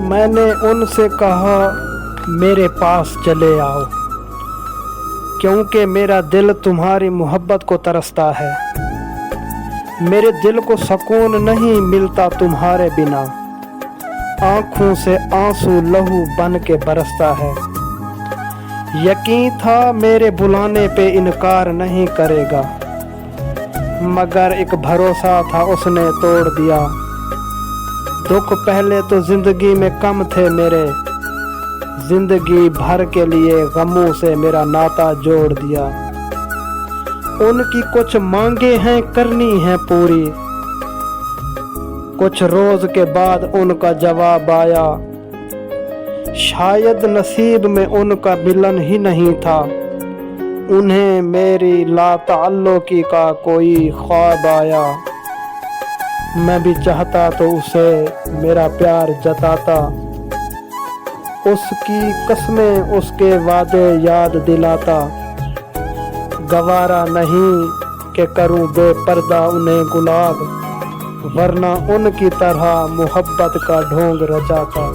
मैंने उनसे कहा मेरे पास चले आओ, क्योंकि मेरा दिल तुम्हारी मोहब्बत को तरसता है। मेरे दिल को सुकून नहीं मिलता तुम्हारे बिना, आँखों से आंसू लहू बन के बरसता है। यकीन था मेरे बुलाने पे इनकार नहीं करेगा, मगर एक भरोसा था उसने तोड़ दिया। दुख पहले तो जिंदगी में कम थे मेरे, जिंदगी भर के लिए गमों से मेरा नाता जोड़ दिया। उनकी कुछ मांगे हैं करनी है पूरी, कुछ रोज के बाद उनका जवाब आया। शायद नसीब में उनका मिलन ही नहीं था, उन्हें मेरी लाताल्लुकी का कोई ख्वाब आया। मैं भी चाहता तो उसे मेरा प्यार जताता, उसकी कसमें उसके वादे याद दिलाता। गवारा नहीं कि करूं बेपर्दा उन्हें गुलाब, वरना उनकी तरह मोहब्बत का ढोंग रचाता।